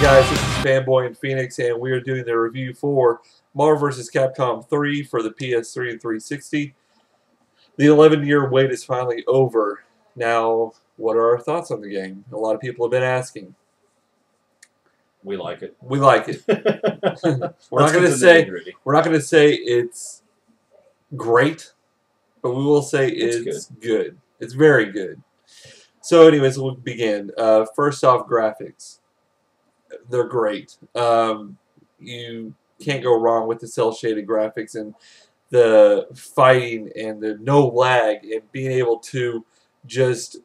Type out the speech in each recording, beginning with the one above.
Hey guys, this is Fanboy in Phoenix, and we are doing the review for Marvel vs. Capcom 3 for the PS3 and 360. The 11-year wait is finally over. Now, what are our thoughts on the game? A lot of people have been asking. We like it. We like it. We're not going to say it's great, but we will say it's good. It's very good. So, anyways, we'll begin. First off, graphics. They're great. You can't go wrong with the cel-shaded graphics and the fighting and the no lag and being able to just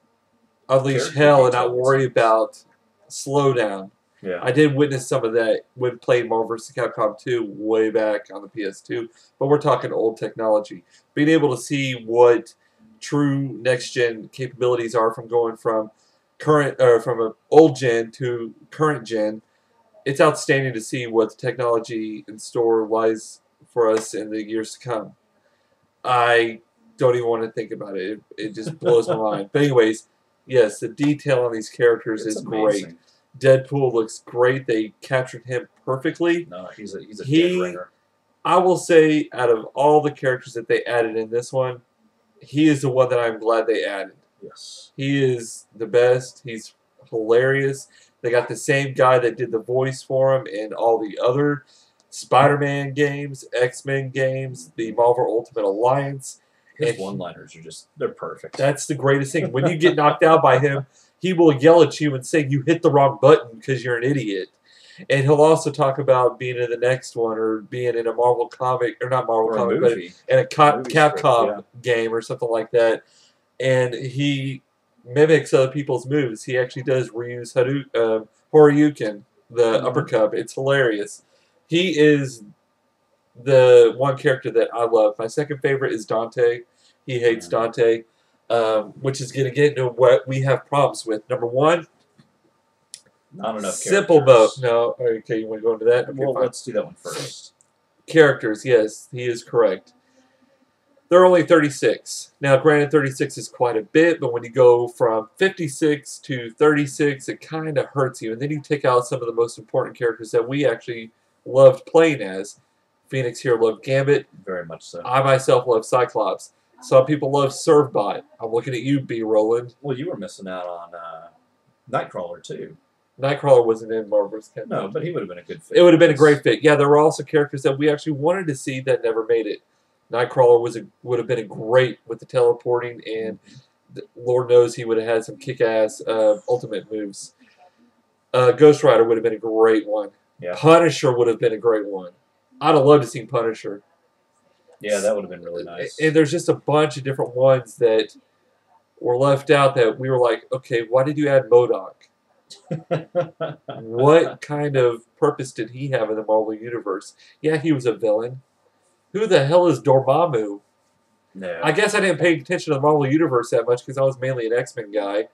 unleash hell and not worry about slowdown. Yeah. I did witness some of that when playing Marvel vs. Capcom 2 way back on the PS2, but we're talking old technology. Being able to see what true next-gen capabilities are from going from from an old gen to current gen, it's outstanding to see what the technology in store lies for us in the years to come. I don't even want to think about it. It just blows my mind. But anyways, yes, the detail on these characters is amazing. Great. Deadpool looks great. They captured him perfectly. No, he's a dead ringer. I will say, out of all the characters that they added in this one, he is the one that I'm glad they added. Yes. He is the best. He's hilarious. They got the same guy that did the voice for him in all the other Spider-Man games, X-Men games, the Marvel Ultimate Alliance. His one-liners are they're perfect. That's the greatest thing. When you get knocked out by him, he will yell at you and say you hit the wrong button because you're an idiot. And he'll also talk about being in the next one or being in a Marvel comic, or not Marvel comic, but in a Capcom game or something like that. And he mimics other people's moves. He actually does reuse Horyuken, the uppercut. It's hilarious. He is the one character that I love. My second favorite is Dante. He hates Dante, which is going to get into what we have problems with. Number one, not enough simple mode. No, okay, you want to go into that? Okay, well, fine. Let's do that one first. Characters, yes, he is correct. There are only 36. Now, granted, 36 is quite a bit, but when you go from 56 to 36, it kind of hurts you. And then you take out some of the most important characters that we actually loved playing as. Phoenix here loved Gambit. Very much so. I myself love Cyclops. Some people love Servbot. I'm looking at you, B. Roland. Well, you were missing out on Nightcrawler, too. Nightcrawler wasn't in Marvel vs. Capcom. No, but he would have been a good fit. It would have been a great fit. Yeah, there were also characters that we actually wanted to see that never made it. Nightcrawler would have been a great with the teleporting, and Lord knows he would have had some kick-ass ultimate moves. Ghost Rider would have been a great one. Yeah. Punisher would have been a great one. I'd have loved to see Punisher. Yeah, that would have been really nice. And there's just a bunch of different ones that were left out that we were like, okay, why did you add MODOK? What kind of purpose did he have in the Marvel Universe? Yeah, he was a villain. Who the hell is Dormammu? No. I guess I didn't pay attention to the Marvel Universe that much because I was mainly an X-Men guy.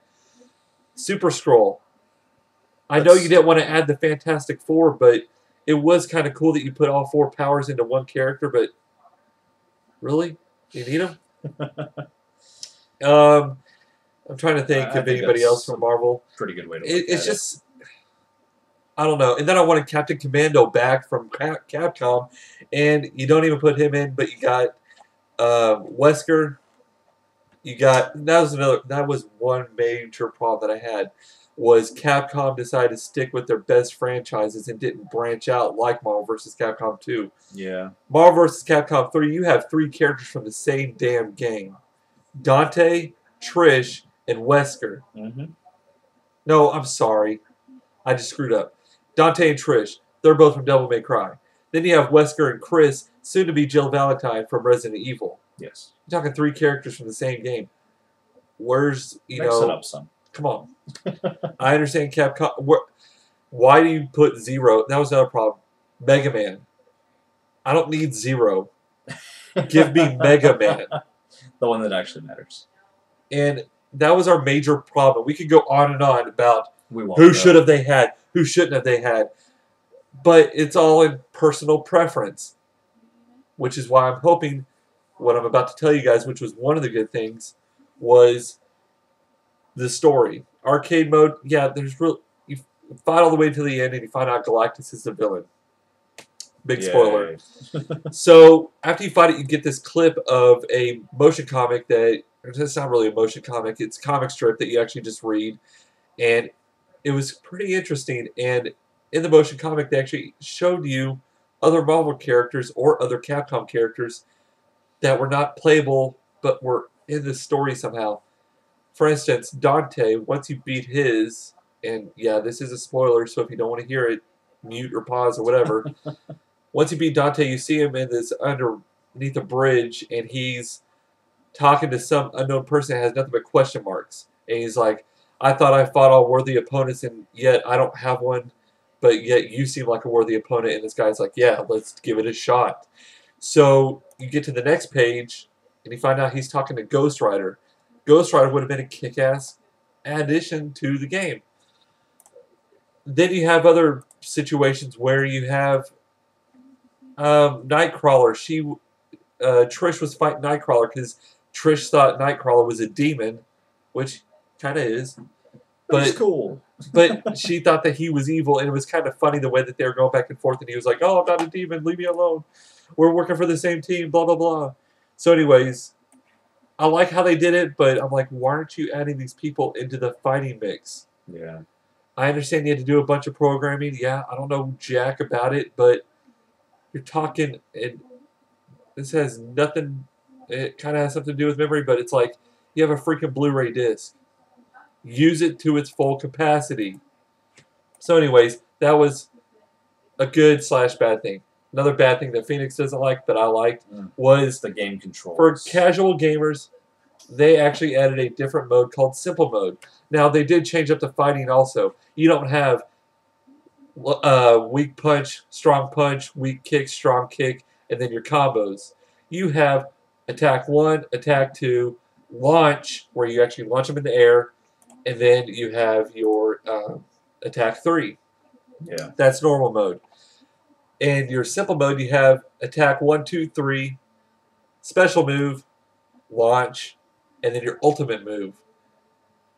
Super Skrull. I know you didn't want to add the Fantastic Four, but it was kind of cool that you put all four powers into one character, but really? You need them? I'm trying to think of anybody else from Marvel. Pretty good way to look It's just... I don't know. And then I wanted Captain Commando back from Capcom, and you don't even put him in, but you got Wesker. You got that was one major problem that I had, was Capcom decided to stick with their best franchises and didn't branch out like Marvel vs. Capcom 2. Yeah. Marvel vs. Capcom 3, you have three characters from the same damn game. Dante, Trish, and Wesker. No, I'm sorry. I just screwed up. Dante and Trish, they're both from Devil May Cry. Then you have Wesker and Chris, soon to be Jill Valentine from Resident Evil. Yes. You're talking three characters from the same game. Where's, Mix it up some. Come on. I understand Capcom. Why do you put Zero? That was another problem. Mega Man. I don't need Zero. Give me Mega Man. The one that actually matters. And that was our major problem. We could go on and on about who should have they had, who shouldn't have they had. But it's all in personal preference. Which is why I'm hoping what I'm about to tell you guys, which was one of the good things, was the story. Arcade mode, yeah, there's fight all the way to the end, and you find out Galactus is the villain. Big spoiler. So after you fight it, you get this clip of a motion comic that it's not really a motion comic. It's a comic strip that you actually just read, and it was pretty interesting. And in the motion comic, they actually showed you other Marvel characters or other Capcom characters that were not playable but were in the story somehow. For instance, Dante, once you beat his, and yeah, this is a spoiler, so if you don't want to hear it, mute or pause or whatever. Once you beat Dante, you see him in this underneath a bridge, and he's talking to some unknown person that has nothing but question marks. And he's like, I thought I fought all worthy opponents, and yet I don't have one, but yet you seem like a worthy opponent. And this guy's like, yeah, let's give it a shot. So you get to the next page, and you find out he's talking to Ghost Rider. Ghost Rider would have been a kick-ass addition to the game. Then you have other situations where you have Nightcrawler. Trish was fighting Nightcrawler because Trish thought Nightcrawler was a demon, which kind of is. But it's cool. But she thought that he was evil, and it was kind of funny the way that they were going back and forth, and he was like, oh, I'm not a demon, leave me alone. We're working for the same team, blah, blah, blah. So anyways, I like how they did it, but I'm like, why aren't you adding these people into the fighting mix? Yeah. I understand you had to do a bunch of programming. Yeah, I don't know jack about it, but you're talking, and this has nothing, it kind of has something to do with memory, but it's like you have a freaking Blu-ray disc. Use it to its full capacity. So anyways, that was a good / bad thing. Another bad thing that Phoenix doesn't like, but I liked, was the game controls. For casual gamers, they actually added a different mode called Simple Mode. Now, they did change up the fighting also. You don't have weak punch, weak kick, strong kick, and then your combos. You have attack 1, attack 2, launch, where you actually launch them in the air, and then you have your attack 3. Yeah. That's normal mode. And your simple mode, you have attack 1, 2, 3, special move, launch, and then your ultimate move.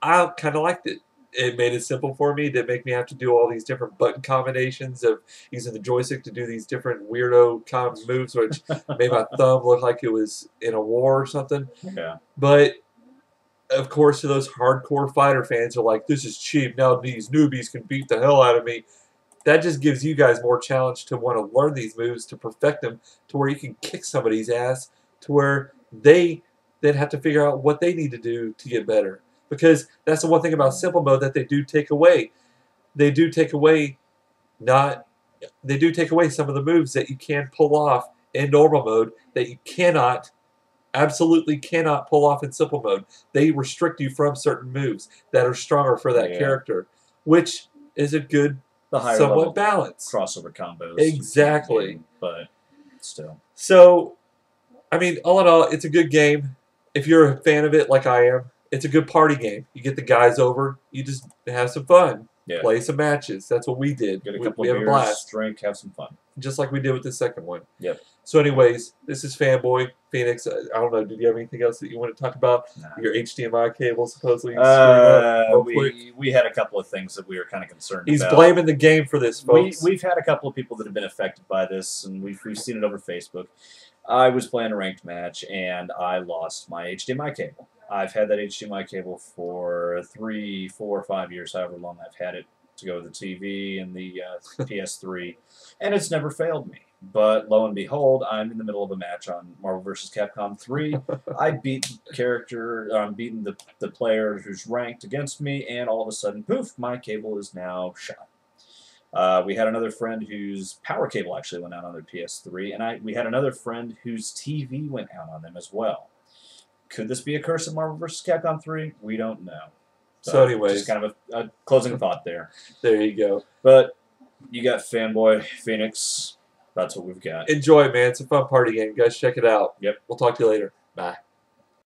I kind of liked it. It made it simple for me. It didn't make me have to do all these different button combinations of using the joystick to do these different weirdo kind of moves, which made my thumb look like it was in a war or something. Yeah. But, of course, to those hardcore fighter fans who are like, this is cheap. Now these newbies can beat the hell out of me. That just gives you guys more challenge to want to learn these moves, to perfect them, to where you can kick somebody's ass, to where they then have to figure out what they need to do to get better. Because that's the one thing about simple mode that they do take away. They do take away some of the moves that you can pull off in normal mode that you cannot, absolutely cannot pull off in simple mode. They restrict you from certain moves that are stronger for that character, which is a good, somewhat balance. Crossover combos. Exactly. But still. So, I mean, all in all, it's a good game. If you're a fan of it like I am, it's a good party game. You get the guys over, you just have some fun. Yeah. Play some matches. That's what we did. Get a couple we of have beers, a blast. drink, have some fun. Just like we did with the second one. Yep. So anyways, this is Fanboy, Phoenix. I don't know, did you have anything else that you want to talk about? Nah. Your HDMI cable supposedly we had a couple of things that we were kind of concerned He's about. He's blaming the game for this, folks. We've had a couple of people that have been affected by this, and we've seen it over Facebook. I was playing a ranked match, and I lost my HDMI cable. I've had that HDMI cable for 3, 4, 5 years, however long I've had it to go to the TV and the PS3, and it's never failed me. But lo and behold, I'm in the middle of a match on Marvel vs. Capcom 3. I beat the character, I'm beating the player who's ranked against me, and all of a sudden, poof, my cable is now shot. We had another friend whose power cable actually went out on their PS3, and we had another friend whose TV went out on them as well. Could this be a curse of Marvel vs. Capcom 3? We don't know. So anyways. Just kind of a closing thought there. There you go. But you got Fanboy, Phoenix. That's what we've got. Enjoy, man. It's a fun party game. You guys check it out. Yep. We'll talk to you later. Bye.